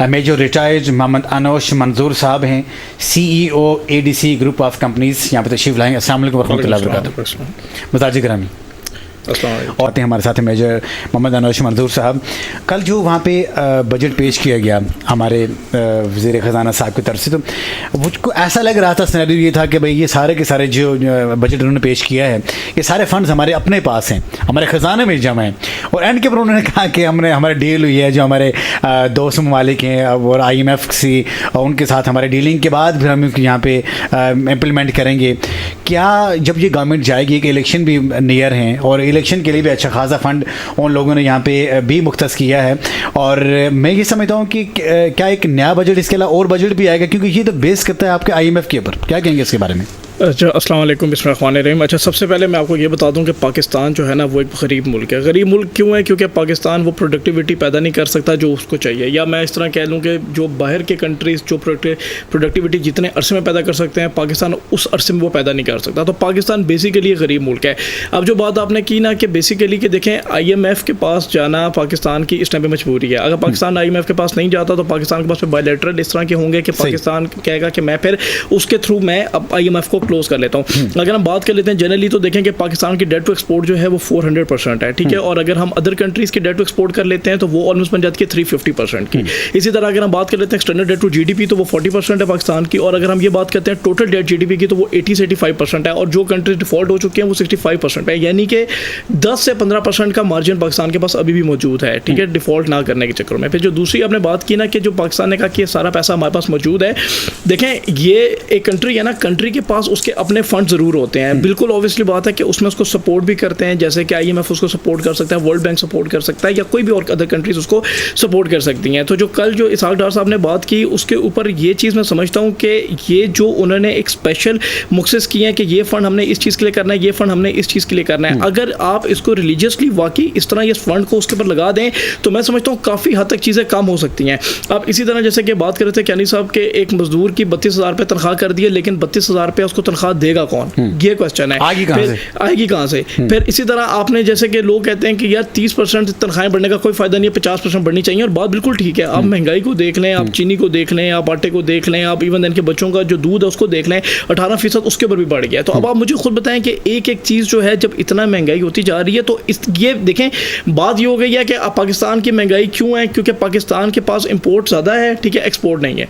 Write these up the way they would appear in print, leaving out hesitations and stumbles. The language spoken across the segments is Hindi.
मेजर रिटायर्ड मोहम्मद अनोश मंजूर साहब हैं, CEO ADC group of companies, यहाँ पर तशरीफ लाएंगे। अस्सलाम वालेकुम वरहमतुल्लाहि वबरकातुहू। मज़ाज गिरामी और हमारे साथ मेजर मोहम्मद अनोश मंजूर साहब। कल जो वहाँ पे बजट पेश किया गया हमारे वज़ीर ख़जाना साहब की तरफ से, तो मुझको ऐसा लग रहा था, सिनेरियो ये था कि भाई ये सारे के सारे जो बजट उन्होंने पेश किया है, ये सारे फंड्स हमारे अपने पास हैं, हमारे ख़जाने में जमा हैं। और एंड के पर उन्होंने कहा कि हमारे डील हुई है जो हमारे दोस्त ममालिक हैं और IMF सी, उनके साथ हमारे डीलिंग के बाद फिर हम यहाँ पे इम्प्लीमेंट करेंगे। क्या जब ये गवर्नमेंट जाएगी, एक इलेक्शन भी नियर हैं और इलेक्शन के लिए भी अच्छा खासा फंड उन लोगों ने यहाँ पे भी मुख्तस किया है, और मैं ये समझता हूँ कि क्या एक नया बजट इसके अलावा और बजट भी आएगा, क्योंकि ये तो बेस करता है आपके IMF के ऊपर। क्या कहेंगे इसके बारे में? अच्छा, अस्सलाम वालेकुम, बिस्मिल्लाहिर्रहमानिर्रहीम। अच्छा, सबसे पहले मैं आपको ये बता दूं कि पाकिस्तान जो है ना वो एक गरीब मुल्क है। गरीब मुल्क क्यों है? क्योंकि पाकिस्तान वो प्रोडक्टिविटी पैदा नहीं कर सकता जो उसको चाहिए, या मैं इस तरह कह लूँ कि जो बाहर के कंट्रीज़ जो प्रोडक्टिविटी जितने अरसे में पैदा कर सकते हैं, पाकिस्तान उस अरसे में वो पैदा नहीं कर सकता। तो पाकिस्तान बेसिकली गरीब मुल्क है। अब जो बात आपने की ना कि बेसिकली कि देखें, IMF के पास जाना पाकिस्तान की इस टाइम पर मजबूरी है। अगर पाकिस्तान IMF के पास नहीं जाता तो पाकिस्तान के पास बायलैटरल इस तरह के होंगे कि पाकिस्तान कहेगा कि मैं फिर उसके थ्रू मैं अब IMF को क्लोज कर लेता हूँ। अगर हम बात कर लेते हैं जनरली तो देखें कि पाकिस्तान की डेट टू एक्सपोर्ट जो है वो 400% है, ठीक है। और अगर हम अदर कंट्रीज़ की डेट टू एक्सपोर्ट कर लेते हैं तो वो ऑलमोस्ट बन जाती है 350% की। इसी तरह अगर हम बात कर लेते हैं एक्सटर्नल डेट टू GDP तो वो 40% है पाकिस्तान की। और अगर हम ये बात करते हैं टोटल डेट GDP की तो वो 80 से 85% है। और जो कंट्रीज डिफॉल्ट हो चुके हैं वो 65% है, यानी कि 10 से 15% का मार्जिन पाकिस्तान के पास अभी भी मौजूद है, ठीक है, डिफॉल्ट ना करने के चक्कर में। फिर जो दूसरी आपने बात की ना कि जो पाकिस्तान ने कहा कि ये सारा पैसा हमारे पास मौजूद है, देखें ये एक कंट्री है ना, कंट्री के पास उसके अपने फंड ज़रूर होते हैं। बिल्कुल ऑब्वियसली बात है कि उसमें उसको सपोर्ट भी करते हैं, जैसे कि IMF उसको सपोर्ट कर सकता है, वर्ल्ड बैंक सपोर्ट कर सकता है, या कोई भी और अदर कंट्रीज उसको सपोर्ट कर सकती हैं। तो जो कल जो इसहाक डार साहब ने बात की उसके ऊपर ये चीज़ मैं समझता हूँ कि ये जो उन्होंने एक स्पेशल मुख्तस किए हैं कि ये फ़ंड हमने इस चीज़ के लिए करना है, ये फ़ंड हमने इस चीज़ के लिए करना है। अगर आप इसको रिलीजियसली वाकई इस तरह इस फंड को उसके ऊपर लगा दें तो मैं समझता हूँ काफ़ी हद तक चीज़ें कम हो सकती हैं। अब इसी तरह जैसे कि बात कर रहे थे कैनी साहब के, एक मजदूर की 32,000 रुपये तनख्वाह कर दी है, लेकिन 32,000 रुपये उसको तनख्वाह देगा कौन, ये क्वेश्चन है। आएगी कहाँ से? फिर इसी तरह आपने जैसे कि लोग कहते हैं कि यार 30% तनख्वाहें बढ़ने का कोई फायदा नहीं है, 50% बढ़नी चाहिए, और बात बिल्कुल ठीक है। आप महंगाई को देख लें, आप चीनी को देख लें, आप आटे को देख लें, आप इवन इनके बच्चों का जो दूध है उसको देख लें, 18% उसके ऊपर भी बढ़ गया है। तो अब आप मुझे खुद बताएं कि एक एक चीज़ जो है जब इतना महंगाई होती जा रही है तो ये देखें, बात ये हो गई है कि पाकिस्तान की महंगाई क्यों है? क्योंकि पाकिस्तान के पास इम्पोर्ट ज़्यादा है, ठीक है, एक्सपोर्ट नहीं है।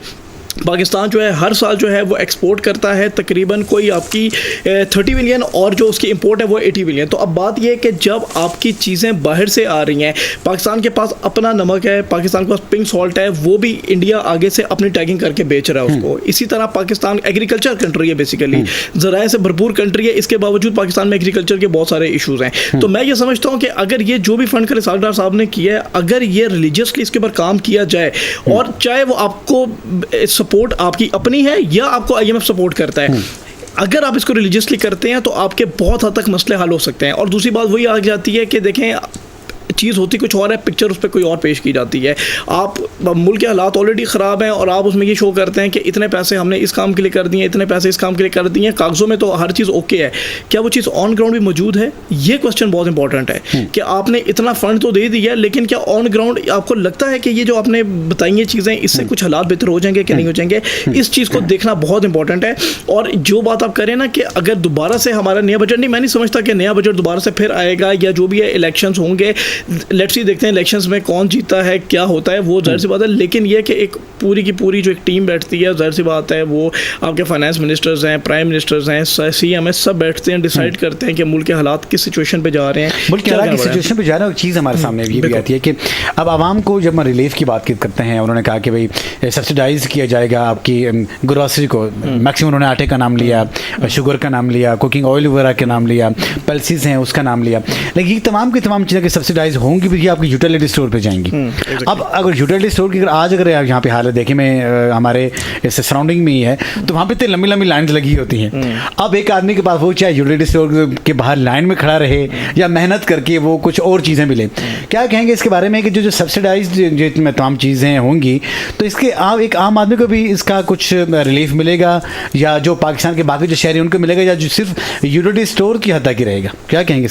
पाकिस्तान जो है हर साल जो है वो एक्सपोर्ट करता है तकरीबन कोई आपकी 30 बिलियन, और जो उसकी इंपोर्ट है वो 80 बिलियन। तो अब बात ये है कि जब आपकी चीज़ें बाहर से आ रही हैं, पाकिस्तान के पास अपना नमक है, पाकिस्तान के पास पिंक सॉल्ट है, वो भी इंडिया आगे से अपनी टैगिंग करके बेच रहा है उसको। इसी तरह पाकिस्तान एग्रीकल्चर कंट्री है, बेसिकली ज़राए से भरपूर कंट्री है, इसके बावजूद पाकिस्तान में एग्रीकल्चर के बहुत सारे इशूज़ हैं। तो मैं ये समझता हूँ कि अगर ये जो भी फंड कर इसहाक डार साहब ने किया है, अगर ये रिलीजियसली इसके ऊपर काम किया जाए, और चाहे वो आपको सपोर्ट आपकी अपनी है या आपको IMF सपोर्ट करता है, अगर आप इसको रिलीजियसली करते हैं तो आपके बहुत हद तक मसले हल हो सकते हैं। और दूसरी बात वही आ जाती है कि देखें चीज़ होती कुछ और है, पिक्चर उस पर कोई और पेश की जाती है। आप मुल्क के हालात ऑलरेडी ख़राब हैं और आप उसमें ये शो करते हैं कि इतने पैसे हमने इस काम के लिए कर दिए, इतने पैसे इस काम के लिए कर दिए। कागज़ों में तो हर चीज़ ओके है, क्या वो चीज़ ऑन ग्राउंड भी मौजूद है? ये क्वेश्चन बहुत इंपॉर्टेंट है कि आपने इतना फ़ंड तो दे दिया, लेकिन क्या ऑन ग्राउंड आपको लगता है कि ये जो आपने बताई हैं चीज़ें, इससे कुछ हालात बेहतर हो जाएंगे कि नहीं हो जाएंगे? इस चीज़ को देखना बहुत इंपॉर्टेंट है। और जो बात आप करें ना कि अगर दोबारा से हमारा नया बजट, नहीं, मैं नहीं समझता कि नया बजट दोबारा से फिर आएगा या जो भी है इलेक्शंस होंगे, लेट्स सी देखते हैं इलेक्शंस में कौन जीता है, क्या होता है, वो जाहिर सी बात है। लेकिन ये कि एक पूरी की पूरी जो एक टीम बैठती है, जाहिर सी बात है वो आपके फाइनेंस मिनिस्टर्स हैं, प्राइम मिनिस्टर्स हैं, CM सब बैठते हैं, डिसाइड करते हैं कि मुल्क के हालात किस सिचुएशन पे जा रहे हैं, मुल्क के हालात किस सिचुएशन पे जा रहे हैं। चीज़ हमारे सामने ये भी आती है कि अब आवाम को जब हम रिलीफ की बात करते हैं, उन्होंने कहा कि भाई सब्सिडाइज किया जाएगा आपकी ग्रोसरी को, मैक्सिमम उन्होंने आटे का नाम लिया, शुगर का नाम लिया, कुकिंग ऑयल वगैरह का नाम लिया, पल्सीज हैं उसका नाम लिया, लेकिन ये तमाम की तमाम चीज़ें सब्सिडाइज होंगी भी, ये आपकी यूटिलिटी स्टोर पे जाएंगी। अब अगर यूटिलिटी स्टोर की अगर यहाँ पे हालत देखें, मैं हमारे इस सराउंडिंग में ही है, तो वहाँ पे इतनी लंबी लंबी लाइन लगी होती हैं। अब एक आदमी के पास वो चाहे यूटिलिटी स्टोर के बाहर लाइन में खड़ा रहे या मेहनत करके वो कुछ और चीज़ें मिले, क्या कहेंगे इसके बारे में कि जो सब्सिडाइज जो तमाम चीज़ें होंगी, तो इसके एक आम आदमी को भी इसका कुछ रिलीफ मिलेगा, या जो पाकिस्तान के बाकी जो शहरी उनको मिलेगा, या जो सिर्फ यूटिलिटी स्टोर की हद तक ही रहेगा? क्या कहेंगे?